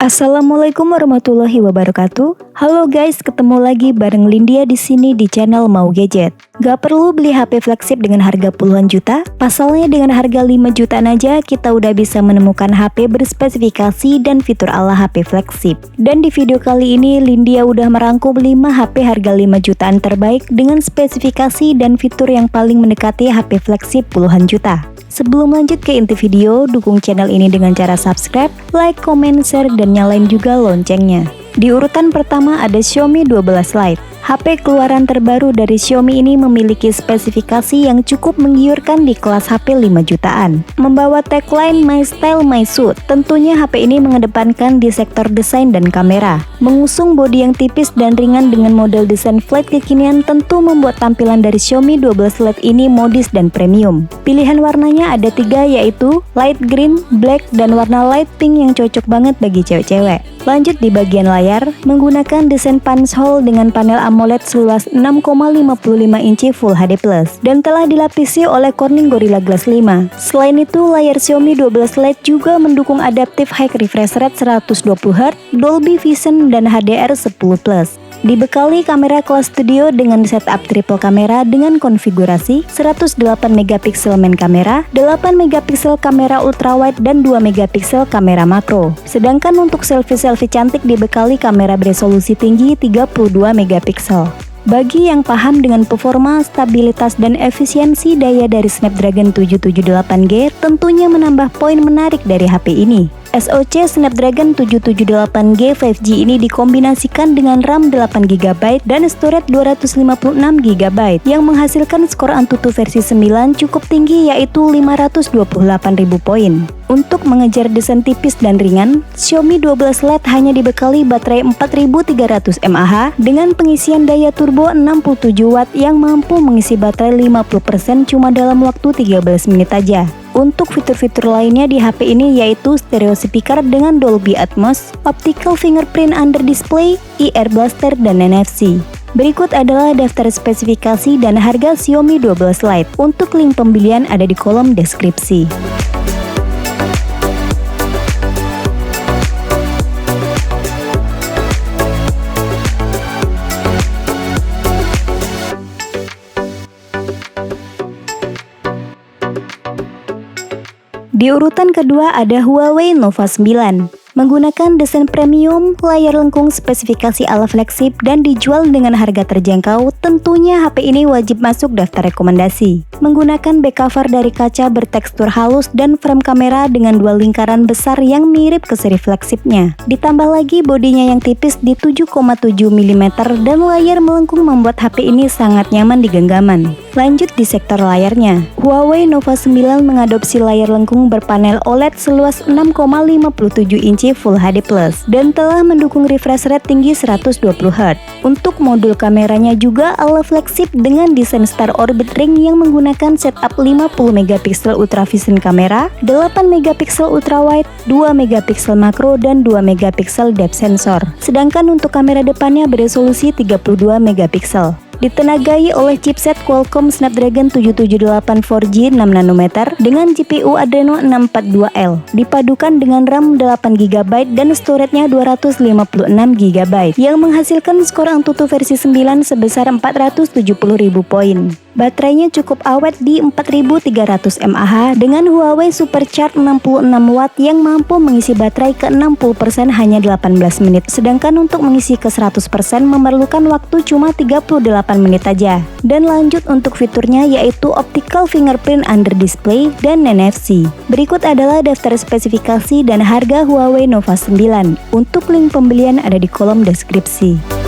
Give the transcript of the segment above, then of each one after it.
Assalamualaikum warahmatullahi wabarakatuh. Halo guys, ketemu lagi bareng Lindia di sini di channel Mau Gadget. Gak perlu beli HP flagship dengan harga puluhan juta. Pasalnya dengan harga 5 jutaan aja kita udah bisa menemukan HP berspesifikasi dan fitur ala HP flagship. Dan di video kali ini Lindia udah merangkum 5 HP harga 5 jutaan terbaik dengan spesifikasi dan fitur yang paling mendekati HP flagship puluhan juta. Sebelum lanjut ke inti video, dukung channel ini dengan cara subscribe, like, comment, share, dan nyalain juga loncengnya. Di urutan pertama ada Xiaomi 12 Lite. HP keluaran terbaru dari Xiaomi ini memiliki spesifikasi yang cukup menggiurkan di kelas HP 5 jutaan. Membawa tagline My Style My Suit, tentunya HP ini mengedepankan di sektor desain dan kamera. Mengusung bodi yang tipis dan ringan dengan model desain flat kekinian tentu membuat tampilan dari Xiaomi 12 Lite ini modis dan premium. Pilihan warnanya ada 3 yaitu light green, black, dan warna light pink yang cocok banget bagi cewek-cewek. Lanjut di bagian layar, menggunakan desain punch hole dengan panel AMOLED seluas 6,55 inci Full HD+, dan telah dilapisi oleh Corning Gorilla Glass 5. Selain itu, layar Xiaomi 12 Lite juga mendukung adaptive high refresh rate 120Hz, Dolby Vision, dan HDR10+. Dibekali kamera kelas studio dengan setup triple kamera dengan konfigurasi 108MP main kamera, 8MP kamera ultrawide, dan 2MP kamera makro. Sedangkan untuk selfie-selfie cantik dibekali kamera beresolusi tinggi 32MP. Bagi yang paham dengan performa, stabilitas, dan efisiensi daya dari Snapdragon 778G, tentunya menambah poin menarik dari HP ini. SoC Snapdragon 778G 5G ini dikombinasikan dengan RAM 8GB dan storage 256GB yang menghasilkan skor Antutu versi 9 cukup tinggi yaitu 528.000 poin. Untuk mengejar desain tipis dan ringan, Xiaomi 12 Lite hanya dibekali baterai 4300 mAh dengan pengisian daya turbo 67 Watt yang mampu mengisi baterai 50% cuma dalam waktu 13 menit aja. Untuk fitur-fitur lainnya di HP ini yaitu stereo speaker dengan Dolby Atmos, optical fingerprint under display, ear blaster, dan NFC. Berikut adalah daftar spesifikasi dan harga Xiaomi 12 Lite. Untuk link pembelian ada di kolom deskripsi. Di urutan kedua ada Huawei Nova 9. Menggunakan desain premium, layar lengkung spesifikasi ala flagship, dan dijual dengan harga terjangkau, tentunya HP ini wajib masuk daftar rekomendasi. Menggunakan back cover dari kaca bertekstur halus dan frame kamera dengan dua lingkaran besar yang mirip ke seri flagshipnya. Ditambah lagi bodinya yang tipis di 7,7mm dan layar melengkung membuat HP ini sangat nyaman di genggaman. Lanjut di sektor layarnya, Huawei Nova 9 mengadopsi layar lengkung berpanel OLED seluas 6,57 inci Full HD+, dan telah mendukung refresh rate tinggi 120Hz. Untuk modul kameranya juga ala flagship dengan desain Star Orbit Ring yang menggunakan setup 50MP Ultra Vision kamera, 8MP ultrawide, 2MP makro, dan 2MP depth sensor. Sedangkan untuk kamera depannya beresolusi 32MP. Ditenagai oleh chipset Qualcomm Snapdragon 778 4G 6nm dengan GPU Adreno 642L, dipadukan dengan RAM 8GB dan storage-nya 256GB yang menghasilkan skor Antutu versi 9 sebesar 470.000 poin. Baterainya cukup awet di 4300 mAh dengan Huawei Supercharge 66 Watt yang mampu mengisi baterai ke 60% hanya 18 menit. Sedangkan untuk mengisi ke 100% memerlukan waktu cuma 38 menit aja. Dan lanjut untuk fiturnya yaitu optical fingerprint under display dan NFC. Berikut adalah daftar spesifikasi dan harga Huawei Nova 9. Untuk link pembelian ada di kolom deskripsi.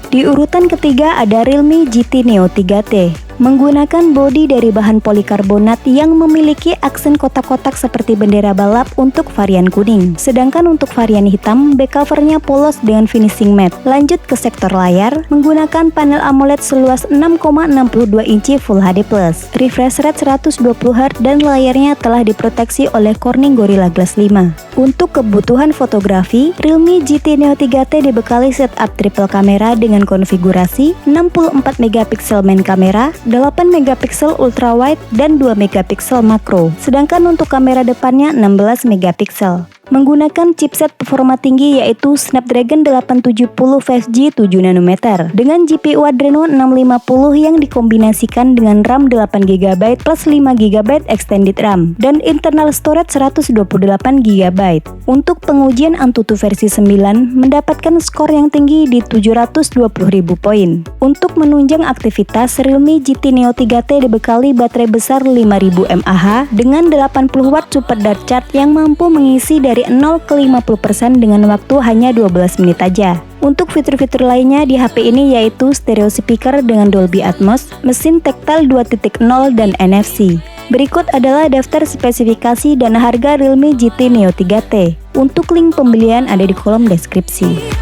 Di urutan ketiga ada Realme GT Neo 3T. Menggunakan bodi dari bahan polikarbonat yang memiliki aksen kotak-kotak seperti bendera balap untuk varian kuning. Sedangkan untuk varian hitam, back covernya polos dengan finishing matte. Lanjut ke sektor layar, menggunakan panel AMOLED seluas 6,62 inci Full HD+, refresh rate 120Hz dan layarnya telah diproteksi oleh Corning Gorilla Glass 5. Untuk kebutuhan fotografi, Realme GT Neo 3T dibekali setup triple kamera dengan konfigurasi 64MP main kamera, 8MP ultrawide, dan 2MP makro. Sedangkan untuk kamera depannya 16MP. Menggunakan chipset performa tinggi yaitu Snapdragon 870 5G 7nm dengan GPU Adreno 650 yang dikombinasikan dengan RAM 8GB plus 5GB extended RAM dan internal storage 128GB. Untuk pengujian Antutu versi 9 mendapatkan skor yang tinggi di 720.000 poin. Untuk menunjang aktivitas, Realme GT Neo 3T dibekali baterai besar 5000 mAh dengan 80W super dart charge yang mampu mengisi dari 0 ke 50% dengan waktu hanya 12 menit aja. Untuk fitur-fitur lainnya di HP ini yaitu stereo speaker dengan Dolby Atmos, mesin tactile 2.0 dan NFC. Berikut adalah daftar spesifikasi dan harga Realme GT Neo 3T. Untuk link pembelian ada di kolom deskripsi.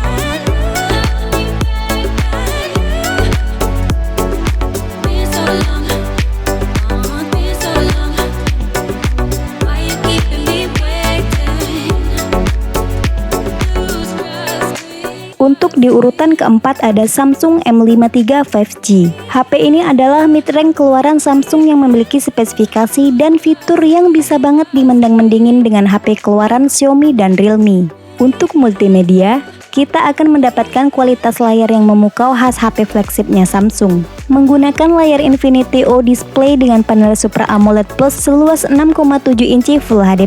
Untuk di urutan keempat ada Samsung M5 III 5G. HP ini adalah mid-range keluaran Samsung yang memiliki spesifikasi dan fitur yang bisa banget dimendang-mendingin dengan HP keluaran Xiaomi dan Realme. Untuk multimedia, kita akan mendapatkan kualitas layar yang memukau khas HP flagshipnya Samsung. Menggunakan layar Infinity O display dengan panel Super AMOLED Plus seluas 6,7 inci Full HD+,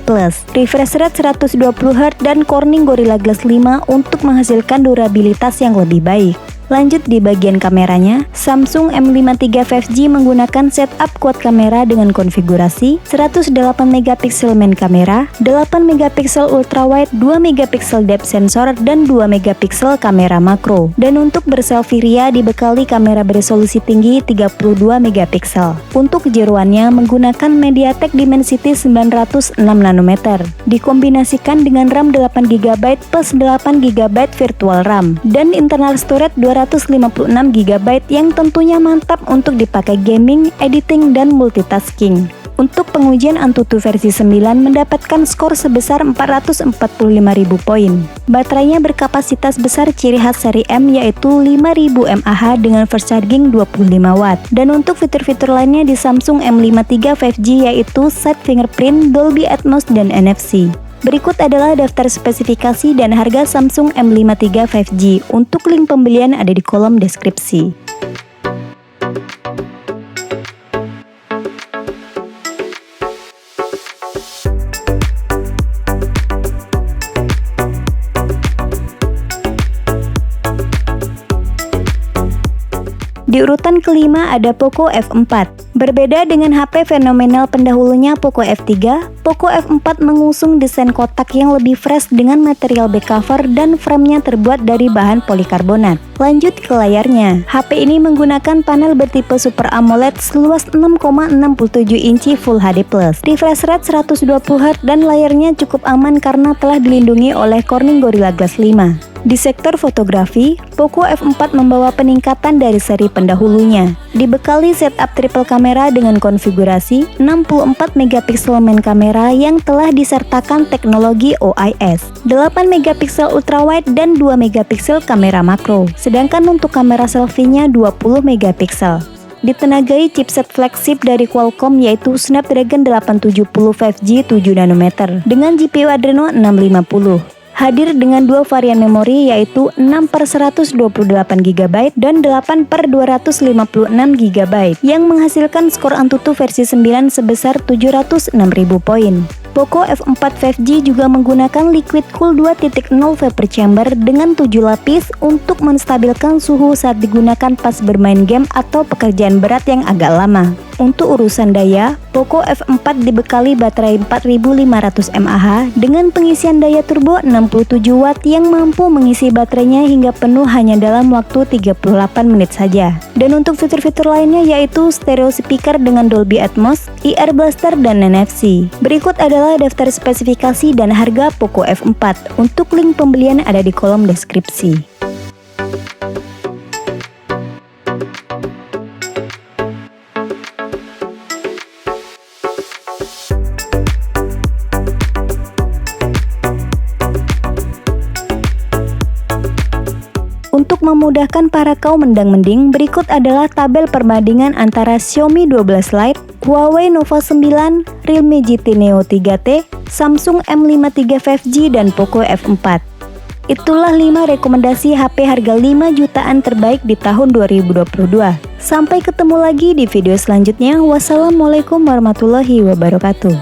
refresh rate 120Hz dan Corning Gorilla Glass 5 untuk menghasilkan durabilitas yang lebih baik. Lanjut di bagian kameranya, Samsung M5 III 5G menggunakan setup quad kamera dengan konfigurasi 108MP main kamera, 8MP ultrawide, 2MP depth sensor, dan 2MP kamera makro. Dan untuk berselfie ria dibekali kamera beresolusi tinggi 32MP. Untuk jeruannya menggunakan MediaTek Dimensity 906nm, dikombinasikan dengan RAM 8GB plus 8GB virtual RAM, dan internal storage 256GB yang tentunya mantap untuk dipakai gaming, editing, dan multitasking. Untuk pengujian Antutu versi 9 mendapatkan skor sebesar 445.000 poin. Baterainya berkapasitas besar ciri khas seri M yaitu 5000 mAh dengan fast charging 25W. Dan untuk fitur-fitur lainnya di Samsung M5 III 5G yaitu side fingerprint, Dolby Atmos, dan NFC. Berikut adalah daftar spesifikasi dan harga Samsung M5 III 5G. Untuk link pembelian ada di kolom deskripsi. Di urutan kelima ada Poco F4. Berbeda dengan HP fenomenal pendahulunya Poco F3, Poco F4 mengusung desain kotak yang lebih fresh dengan material back cover dan framenya terbuat dari bahan polikarbonat. Lanjut ke layarnya, HP ini menggunakan panel bertipe Super AMOLED seluas 6,67 inci Full HD+, refresh rate 120Hz dan layarnya cukup aman karena telah dilindungi oleh Corning Gorilla Glass 5. Di sektor fotografi, Poco F4 membawa peningkatan dari seri pendahulunya. Dibekali setup triple kamera dengan konfigurasi 64MP main kamera yang telah disertakan teknologi OIS, 8MP ultrawide dan 2MP kamera makro. Sedangkan untuk kamera selfie-nya 20MP. Ditenagai chipset flagship dari Qualcomm yaitu Snapdragon 870 5G 7nm dengan GPU Adreno 650. Hadir dengan dua varian memori yaitu 6/128GB dan 8/256GB yang menghasilkan skor Antutu versi 9 sebesar 706.000 poin. Poco F4 5G juga menggunakan Liquid Cool 2.0 Vapor Chamber dengan 7 lapis untuk menstabilkan suhu saat digunakan pas bermain game atau pekerjaan berat yang agak lama. Untuk urusan daya, Poco F4 dibekali baterai 4500 mAh dengan pengisian daya turbo 67 Watt yang mampu mengisi baterainya hingga penuh hanya dalam waktu 38 menit saja. Dan untuk fitur-fitur lainnya yaitu stereo speaker dengan Dolby Atmos, IR Blaster, dan NFC. Berikut adalah daftar spesifikasi dan harga Poco F4. Untuk link pembelian ada di kolom deskripsi. Untuk memudahkan para kaum mendang-mending, berikut adalah tabel perbandingan antara Xiaomi 12 Lite, Huawei Nova 9, Realme GT Neo 3T, Samsung M5 III 5G, dan Poco F4. Itulah 5 rekomendasi HP harga 5 jutaan terbaik di tahun 2022. Sampai ketemu lagi di video selanjutnya. Wassalamualaikum warahmatullahi wabarakatuh.